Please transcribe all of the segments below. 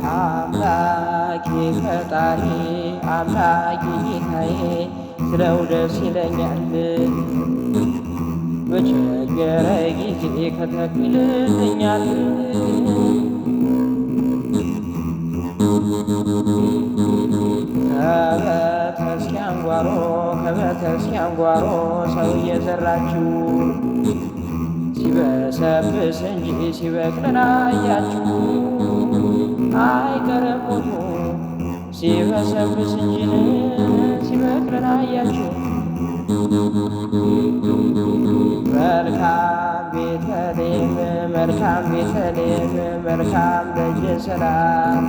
አምላኬ ፈጣሪ አምላኬ ጌታዬ ስለው ደስ ይለኛል። በቸገረ ጊዜ ከተክልልኛል። ከቤተክርስቲያን ጓሮ ሰው እየዘራችሁ ሲበሰብስ እንጂ ሲበቅል አያችሁ። አይቀርም ሞቱ ሲበሰብስ እንጂ ሲበቅል አያችሁ። መልካም ቤተልሔም መልካም ደጀ ሰላም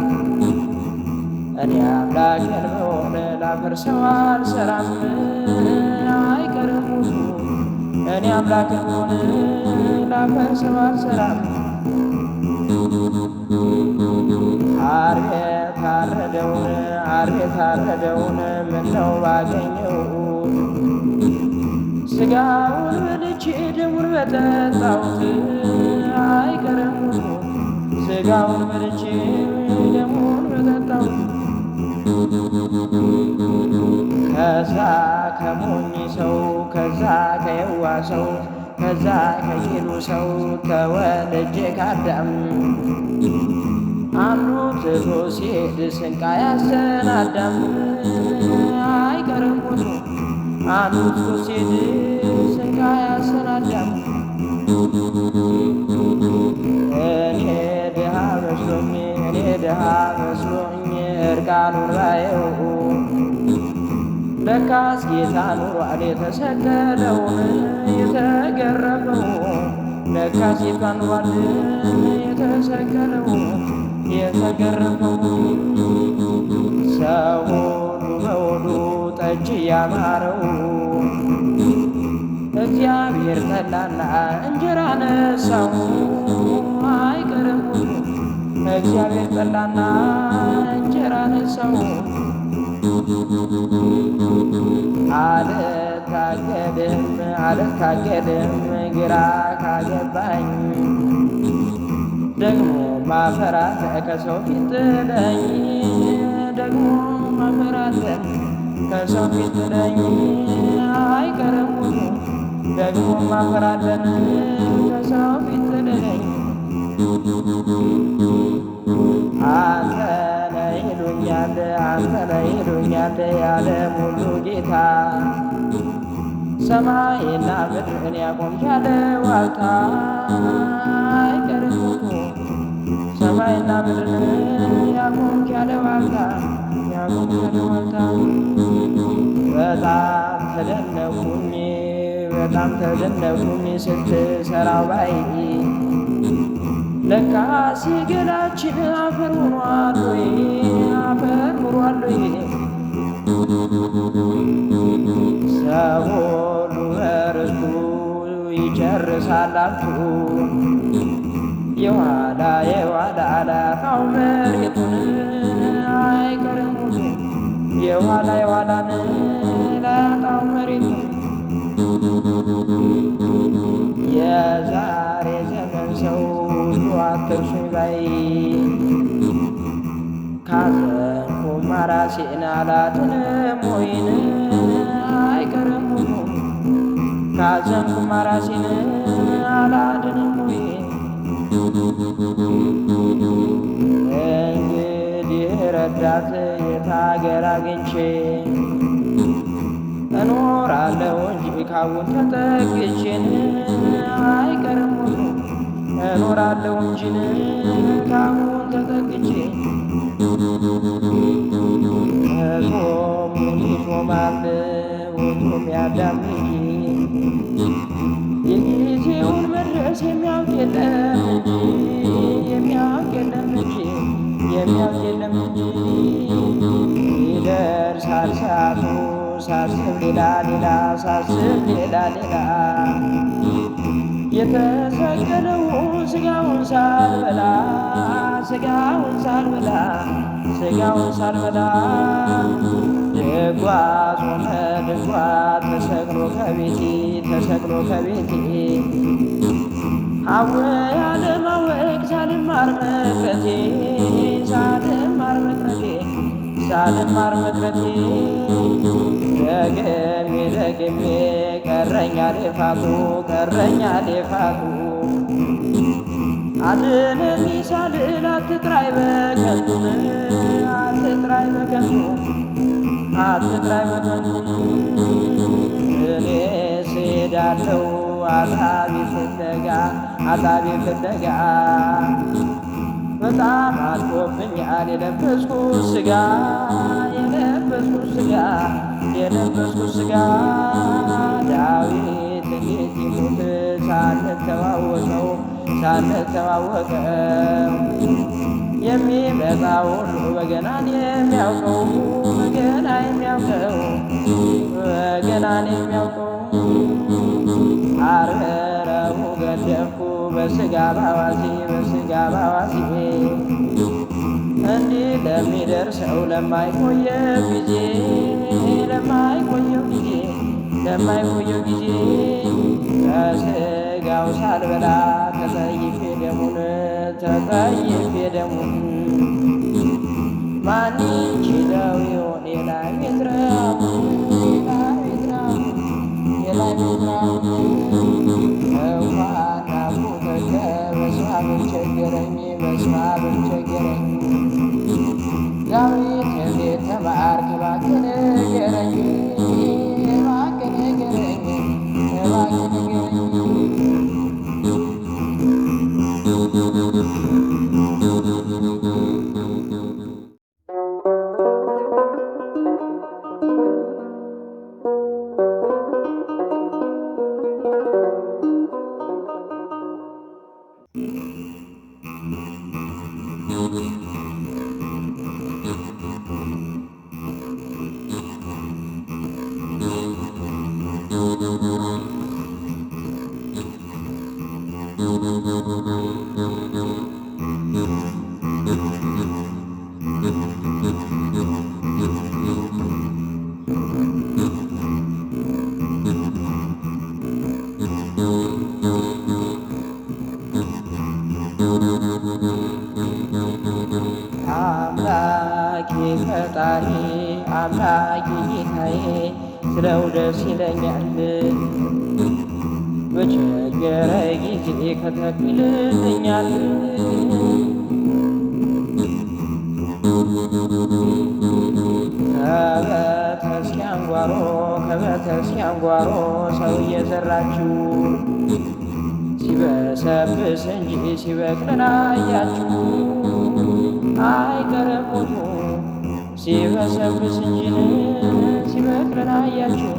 እኔ አምላኬን ብሆን ላፈርሰው አልሰራም። አይቀርም ሞቱ እኔ አምላኬን ብሆን ላፈርሰው አልሰራም። ዓርብ የታረደውን ምነው ባገኘው ሥጋውን በልቼ ደሙን በጠጣሁት። አይቀርም ሞቱ ሥጋውን በልቼ ደሙን በጠጣሁት። ከዛ ከሞኝ ሰው ከዛ ከየዋ ሰው ከዛ ከቂሉ ሰው ተወልጄ ከአዳም አንዱ ትቶ ሲሄድ ስንቅ አያሰናዳም። አይቀርም ሞቱ አንዱ ትቶ ሲሄድ ስንቅ አያሰናዳም። እኔ ድሃ መስሎኝ እርቃኑን ባየው ለካስ ጌታ ኑሯል የተሰቀለውን የተገረፈው። ለካስ ጌታ ኑሯል የተሰቀለው የተገረፈው። ሰው ሁሉ በሆዱ ጠጅ ያማረው እግዚአብሔር ጠላና እንጀራ ነሳው። አይቀርም ሞቱ እግዚአብሔር ጠላና እንጀራ ነሳው። አልታገድም ግራ ካገባኝ ደግሞ ማፈራት ከሰው ፊት ጥለኝ ደግሞ ማፈራት ከሰው ፊት ጥለኝ። አይቀርም ሞቱ ደግሞ ማፈራለን ከሰው ፊት ጥለኝ። አንተ ነህ ይሉኛል የዓለም ሁሉ ጌታ ሰማይና ምድርን ያቆምክ ያለ ዋልታ። አይቀርም ሞቱ ሰማይና ምድርን ያቆምክ ያለ ዋልታ ያቆምክ ያለ ዋልታ። በጣም ተደነኩኝ ስትሰራው ባይ ለካስ ገላችን አፈር ሆኗል ወይ አፈር ሆኗል ወይ። ሰው ሁሉ በርስቱ ይጨርሳል ሀብቱ የኋላ ላጣው መሬቱን። አይቀርም ሞቱ የኋላን ላጣው መሬቱን። የዛሬ ዘመን ሰው ሁሉ አትርሱኝ ባይ ካዘንኩማ ራሴን አላድንም ወይን። አይቀርም ሞቱ ካዘንኩማ ራሴን አላድንም ወይ። እንግዲህ ረዳት የት አገር አግኝቼ እኖራለሁ እንጂ ካሁን ተጠግቼን። አይቀርም ሞቱ እኖራለሁ እንጂ ካሁን ተጠግቼ። ይጾማል ወቶም ያዳም የጊዜውን መድረስ የሚያውቅ የለም እንጂ ይደርሳል ሰዓቱ ሳስብ ሌላ ሳስብ ሌላ የተሰቀለው ስጋውን ሳልበላ ስጋውን ሳልበላ ድጓ ጾመ ድጓ ተሰቅሎ ከቤቴ ተሰቅሎ ከቤቴ አወ ያለማወቅ ሳልማር መቅረቴ ሳልማር መቅረቴ ሳልማር መቅረቴ ደግሜ ደግሜ ቀረኛ ሌፋቱ ቀረኛ ሌፋቱ አድነኝ ሳልል አትጥራይ በከንቱ አትጥራይ በከንቱ አትጥራይ በከንቱ እኔስ እሄዳለሁ አጣቢ ፍለጋ አጣቢ ፍለጋ በጣም አልፎብኛል የለበስኩት ሥጋ የለበስኩት ሥጋ የለበስኩት ሥጋ ዳዊት እንዴት ይሙት ሳንተዋወቀው ሳንተዋወቀው የሚመጣ ሁሉ በገናን የሚያውቀው በገና የሚያውቀው በገናን የሚያውቀው ዓርብ ረቡዕ ገደፍኩ በሥጋ ባዋሴ በሥጋ ባዋሴ እንዲህ ለሚደርሰው ለማይቆየው ጊዜ ለማይቆየው ጊዜ ለማይቆየው ጊዜ ከሥጋው ሳልበላ ተጠይፌ ደሙን ተጠይፌ ደሙን ማን ይችለው ይሆን የላይ ምድራው የላይ ምድራው የላይ ምድራው እንኳን ናፍቆተ በስመ አብ ቸገረኝ በስመ አብ ቸገረኝ ዳዊት እንዴት ተማርክ እባክህ ንገረኝ እባክህ ንገረኝ እባክህ ንገረኝ አምላኬ ፈጣሪ አምላኬ ጌታዬ ስለው ደስ ይለኛል በቸገረ ጊዜ ከተክልልኛል ከቤተክርስቲያን ጓሮ ከቤተክርስቲያን ጓሮ ሰው እየዘራችሁ ሲበሰብስ እንጂ ሲበቅል አያችሁ አይቀርም ሞቱ ሲበሰብስ እንጂ ሲበቅል አያችሁ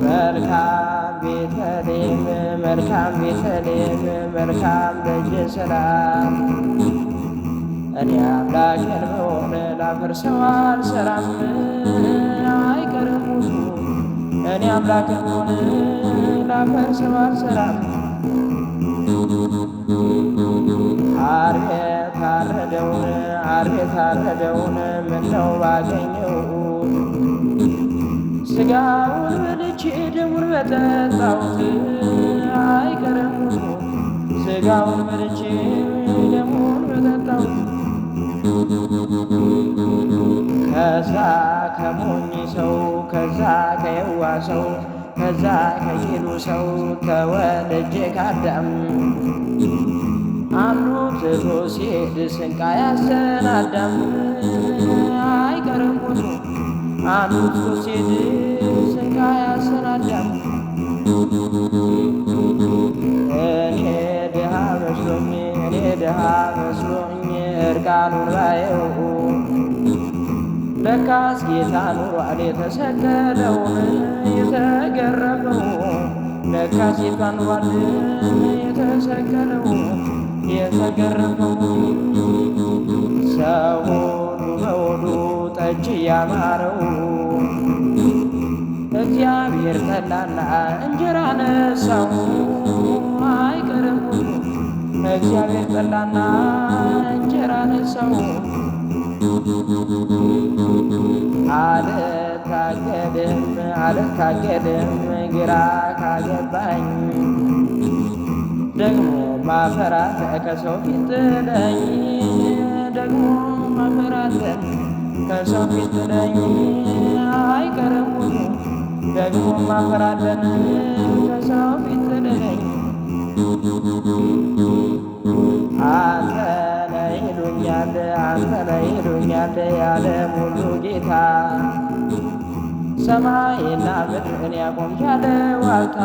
መልካም ቤተልሔም መልካም ቤተልሔም መልካም ደጀ ሰላም እኔ አምላኬን ብሆን ላፈርሰው አልሰራም አይቀርም ሞቱ እኔ አምላኬን ብሆን ላፈርሰው አልሰራም ዓርብ የታረደውን ምነው ባገኘው ሥጋውን በልቼ ደሙን በጠጣሁት አይቀርም ሞቱ ሥጋውን በልቼ ደሙን በጠጣሁት ከዛ ከሞኝ ሰው ከዛ ከየዋ ሰው ከዛ ከቂሉ ሰው ተወልጄ ከአዳም አንዱ ትቶ ሲሄድ ስንቅ አያሰናዳም አይቀርም ሞቱ አንዱ ትቶ ሲሄድ ስንቅ አያሰናዳም እኔ ድሃ መስሎኝ እርቃኑን ባየው ለካስ ጌታ ኑሯል የተሰቀለውን የተገረፈው ለካስ ጌታ ኑሯል የተሰቀለው የተገረፈው ሰው ሁሉ በሆዱ ጠጅ ያማረው እግዚአብሔር ጠላና እንጀራ ነሳው አይቀርም እግዚአብሔር ጠላና እንጀራ አልታገድም ግራ ካገባኝ ደግሞ ማፈራት ከሰው ፊት ጥለኝ ደግሞ ማፈራት ከሰው ፊት ጥለኝ አይቀርም ሁሉ ደግሞ ማፈራለን ከሰው ፊት ጥለኝ አንተ ነህ ይሉኛል አንተ ነህ ይሉኛል የዓለም ሁሉ ጌታ ሰማይና ምድርን ያቆምክ ያለ ዋልታ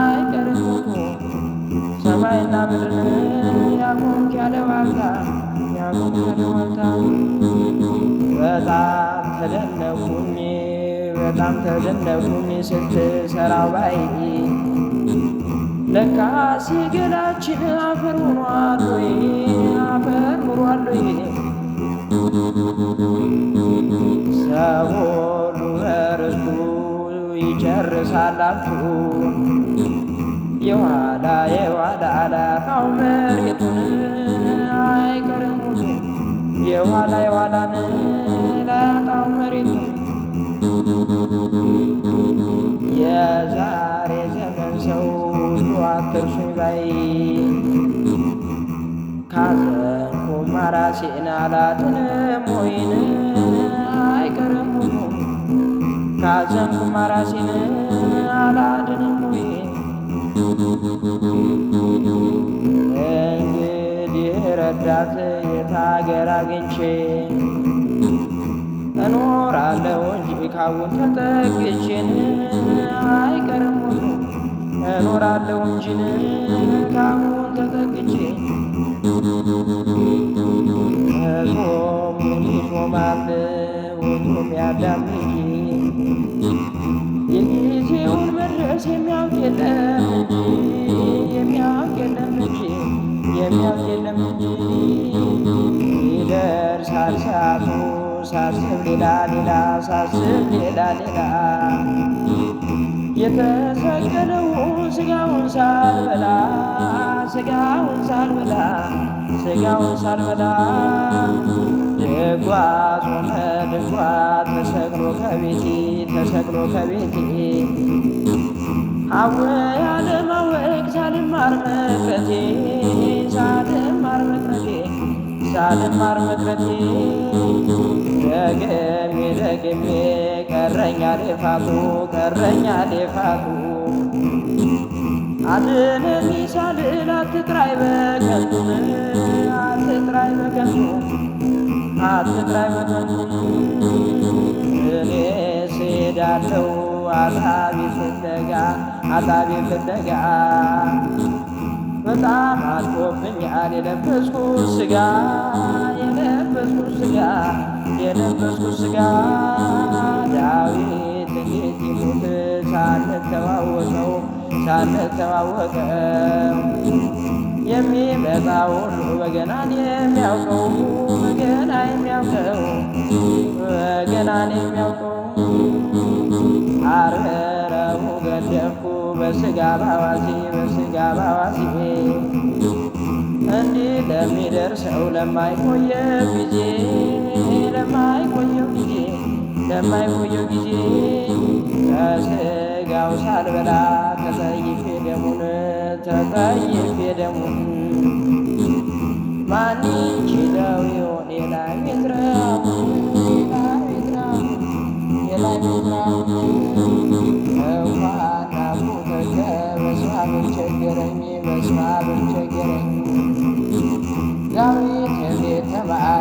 አይቀርም ሞቱ ሰማይና ምድርን ያቆምክ ያለ ዋልታ ያቆምክ ያለ ዋልታ በጣም ተደነኩኝ ስትሰራው ባይ ለካስ ገላችን አፈር ሆኗል ወይ አፈር ሆኗል ወይ ሰው ሁሉ በርስቱ ይጨርሳል ሀብቱ የኋላ አላፋው መሬቱን አይቀርም ሁሉ የኋላን ላጣው መሬቱን የዛሬ ዘመን ሰው ሁሉ አትርሱኝ ባይ ካዘንኩማ ራሴን አላድንም ወይን አይቀርም ሁሉ ካዘንኩማ ራሴን አላድንም ወይን እንግዲህ ረዳት የት አገር አግኝቼ እኖራለሁ እንጂ ካሁን ተጠግቼን አይቀርም ሁሉ እኖራለሁ እንጂን ካሁን ተጠግቼ ጾም ይጾማል ወጡም ያዳም የጊዜውን መድረስ የሚያውቅ የለም ይደርሳል ሰዓቱ ሳስብ ሌላ ሳስብ ሌላ የተሰቀለውን ስጋውን ሳልበላ ድጓ ጾመ ድጓ ተሰቅሎ ከቤቴ አወ ያለማወቅ ሳልማር መቅረቴ ደግሜ ቀረኛ ሌፋቱ አድነኝ ሳልል አትጥራይ በከንቱ እኔ ስሄዳለሁ አጣቢ ፍለጋ በጣም አልፎብኛል የለበስኩት ስጋ ዳዊት እንዴት ይሙት ሳንተዋወቀው የሚመጣ ሁሉ በገናን የሚያውቀው አርረው ገደፍኩ በስጋ ባዋዜ እንዲህ ለሚደርሰው ለማይቆየው ጊዜ ከስጋው ሳልበላ ተጠይፌ ደሙን ማን ይችለው ይሆን የላይ ቤትራው እንኳን ናፍቆት በስመ አብ ቸገረኝ ዳዊት እንዴት ተባለ